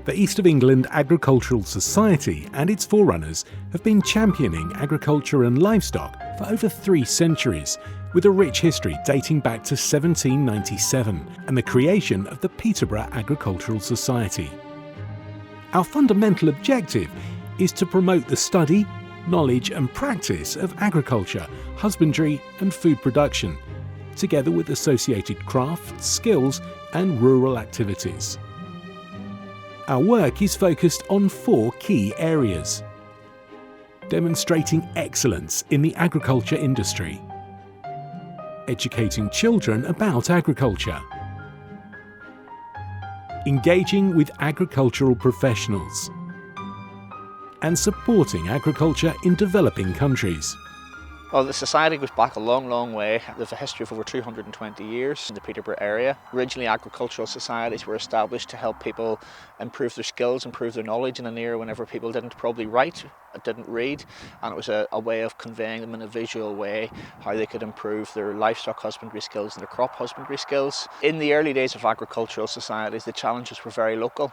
The East of England Agricultural Society and its forerunners have been championing agriculture and livestock for over 3 centuries, with a rich history dating back to 1797 and the creation of the Peterborough Agricultural Society. Our fundamental objective is to promote the study, knowledge and practice of agriculture, husbandry and food production, together with associated crafts, skills and rural activities. Our work is focused on 4 key areas: demonstrating excellence in the agriculture industry, educating children about agriculture, engaging with agricultural professionals, and supporting agriculture in developing countries. Well, the Society goes back a long, long way. There's a history of over 220 years in the Peterborough area. Originally, agricultural societies were established to help people improve their skills, improve their knowledge in an era whenever people didn't probably write, didn't read, and it was a way of conveying them in a visual way how they could improve their livestock husbandry skills and their crop husbandry skills. In the early days of agricultural societies, the challenges were very local.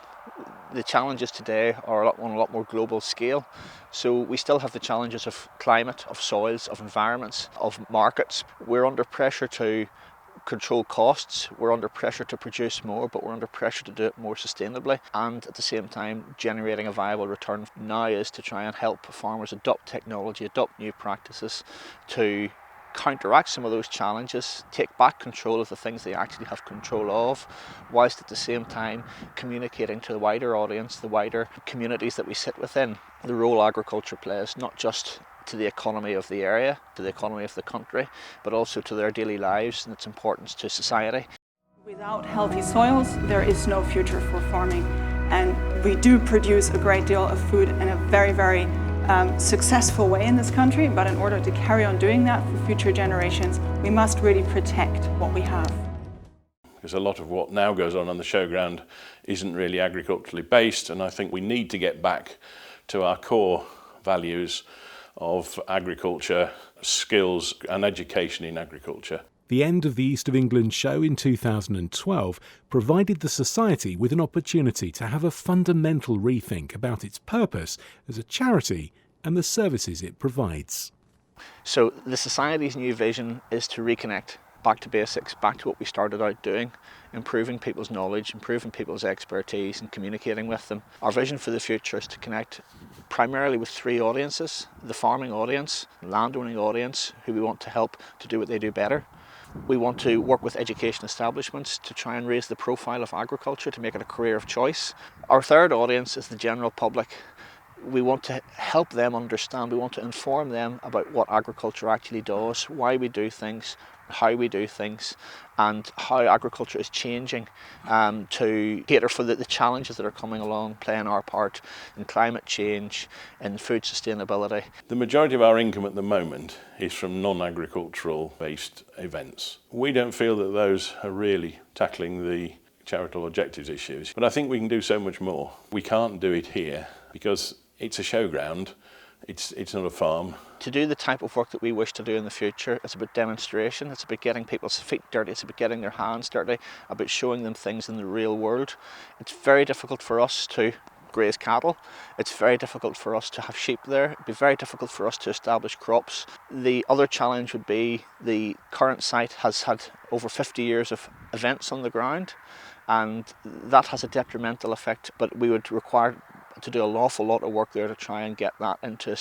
The challenges today are on a lot more global scale. So we still have the challenges of climate, of soils, of environments, of markets. We're under pressure to control costs, we're under pressure to produce more, but we're under pressure to do it more sustainably, and at the same time generating a viable return. Now is to try and help farmers adopt technology, adopt new practices to counteract some of those challenges, take back control of the things they actually have control of, whilst at the same time communicating to the wider audience, the wider communities that we sit within, the role agriculture plays, not just to the economy of the area, to the economy of the country, but also to their daily lives and its importance to society. Without healthy soils, there is no future for farming, and we do produce a great deal of food in a very, very successful way in this country, but in order to carry on doing that for future generations, we must really protect what we have. Because a lot of what now goes on the showground isn't really agriculturally based, and I think we need to get back to our core values of agriculture, skills and education in agriculture. The end of the East of England show in 2012 provided the Society with an opportunity to have a fundamental rethink about its purpose as a charity and the services it provides. So the Society's new vision is to reconnect back to basics, back to what we started out doing, improving people's knowledge, improving people's expertise and communicating with them. Our vision for the future is to connect primarily with 3 audiences: the farming audience, the landowning audience, who we want to help to do what they do better. We want to work with education establishments to try and raise the profile of agriculture, to make it a career of choice. Our third audience is the general public. We want to help them understand, we want to inform them about what agriculture actually does, why we do things, how we do things, and how agriculture is changing to cater for the challenges that are coming along, playing our part in climate change and food sustainability. The majority of our income at the moment is from non-agricultural based events. We don't feel that those are really tackling the charitable objectives issues, but I think we can do so much more. We can't do it here because it's a showground, it's not a farm. To do the type of work that we wish to do in the future, it's about demonstration, it's about getting people's feet dirty, it's about getting their hands dirty, about showing them things in the real world. It's very difficult for us to graze cattle, it's very difficult for us to have sheep there, it'd be very difficult for us to establish crops. The other challenge would be the current site has had over 50 years of events on the ground, and that has a detrimental effect, but we would require to do an awful lot of work there to try and get that into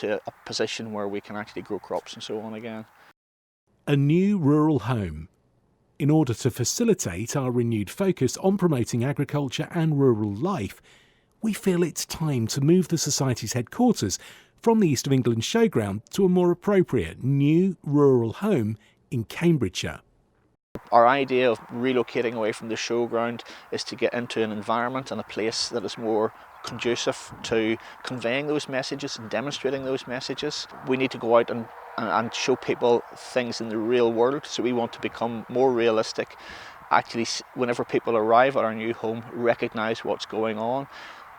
a position where we can actually grow crops and so on again. A new rural home. In order to facilitate our renewed focus on promoting agriculture and rural life, we feel it's time to move the Society's headquarters from the East of England Showground to a more appropriate new rural home in Cambridgeshire. Our idea of relocating away from the showground is to get into an environment and a place that is more conducive to conveying those messages and demonstrating those messages. We need to go out and show people things in the real world, so we want to become more realistic. Actually, whenever people arrive at our new home, recognise what's going on.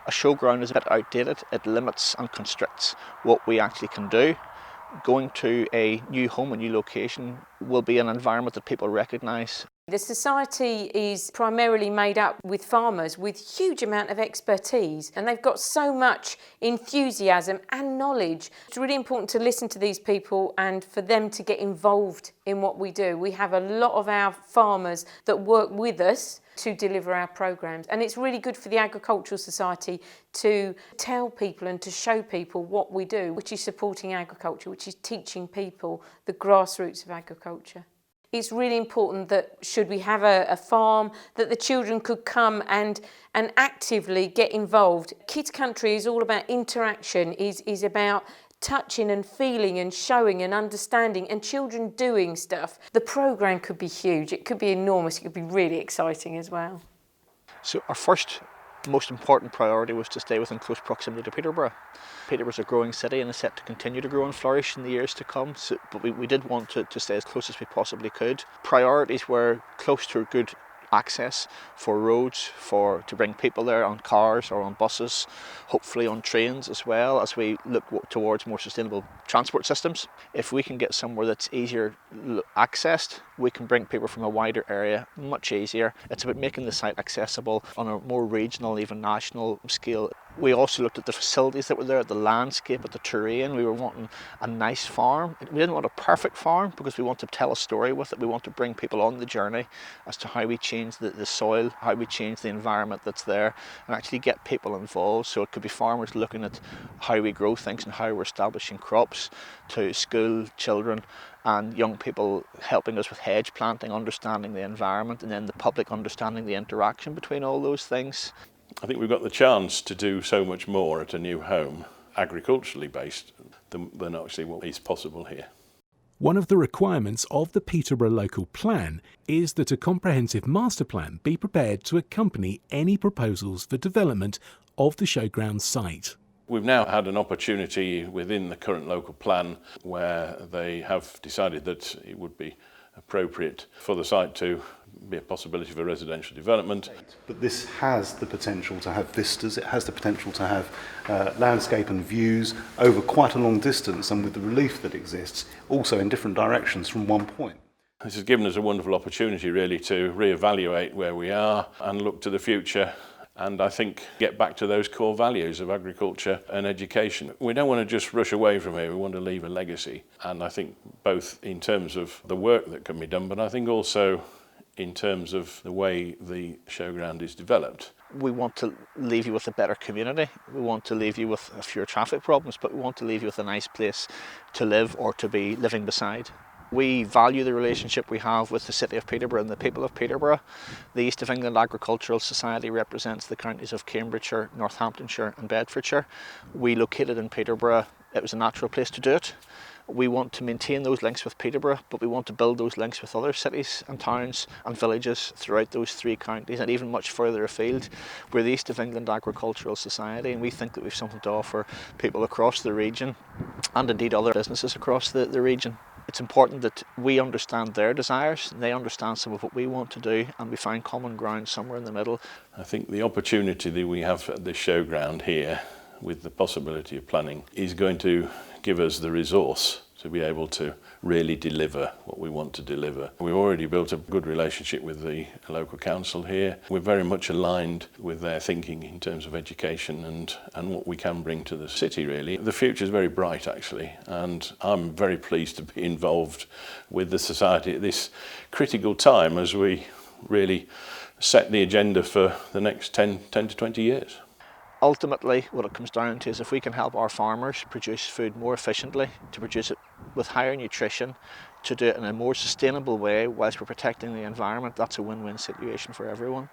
A showground is a bit outdated, it limits and constricts what we actually can do. Going to a new home, a new location, will be an environment that people recognise. The society is primarily made up with farmers with huge amount of expertise, and they've got so much enthusiasm and knowledge. It's really important to listen to these people and for them to get involved in what we do. We have a lot of our farmers that work with us to deliver our programs, and it's really good for the Agricultural Society to tell people and to show people what we do, which is supporting agriculture, which is teaching people the grassroots of agriculture. It's really important that should we have a farm, that the children could come and actively get involved. Kids Country is all about interaction, is about touching and feeling and showing and understanding and children doing stuff. The programme could be huge, it could be enormous, it could be really exciting as well. So our first most important priority was to stay within close proximity to Peterborough. Peterborough's a growing city and is set to continue to grow and flourish in the years to come, but we did want to stay as close as we possibly could. Priorities were close to good access for roads, to bring people there on cars or on buses, hopefully on trains as well, as we look towards more sustainable transport systems. If we can get somewhere that's easier accessed, we can bring people from a wider area much easier. It's about making the site accessible on a more regional, even national scale. We also looked at the facilities that were there, the landscape, at the terrain. We were wanting a nice farm. We didn't want a perfect farm because we want to tell a story with it. We want to bring people on the journey as to how we change the soil, how we change the environment that's there, and actually get people involved. So it could be farmers looking at how we grow things and how we're establishing crops, to school children and young people helping us with hedge planting, understanding the environment, and then the public understanding the interaction between all those things. I think we've got the chance to do so much more at a new home, agriculturally based, than actually what is possible here. One of the requirements of the Peterborough Local Plan is that a comprehensive master plan be prepared to accompany any proposals for development of the Showground site. We've now had an opportunity within the current local plan where they have decided that it would be appropriate for the site to be a possibility for residential development. But this has the potential to have vistas, it has the potential to have landscape and views over quite a long distance, and with the relief that exists, also in different directions from one point. This has given us a wonderful opportunity really to re-evaluate where we are and look to the future, and I think get back to those core values of agriculture and education. We don't want to just rush away from here, we want to leave a legacy, and I think both in terms of the work that can be done, but I think also in terms of the way the Showground is developed. We want to leave you with a better community. We want to leave you with fewer traffic problems, but we want to leave you with a nice place to live or to be living beside. We value the relationship we have with the City of Peterborough and the people of Peterborough. The East of England Agricultural Society represents the counties of Cambridgeshire, Northamptonshire and Bedfordshire. We located in Peterborough, it was a natural place to do it. We want to maintain those links with Peterborough, but we want to build those links with other cities and towns and villages throughout those three counties and even much further afield. We're the East of England Agricultural Society, and we think that we've something to offer people across the region and indeed other businesses across the region. It's important that we understand their desires, they understand some of what we want to do, and we find common ground somewhere in the middle. I think the opportunity that we have at this Showground here, with the possibility of planning, is going to give us the resource to be able to really deliver what we want to deliver. We've already built a good relationship with the local council here. We're very much aligned with their thinking in terms of education and what we can bring to the city, really. The future is very bright, actually, and I'm very pleased to be involved with the society at this critical time as we really set the agenda for the next 10 to 20 years. Ultimately, what it comes down to is if we can help our farmers produce food more efficiently, to produce it with higher nutrition, to do it in a more sustainable way whilst we're protecting the environment, that's a win-win situation for everyone.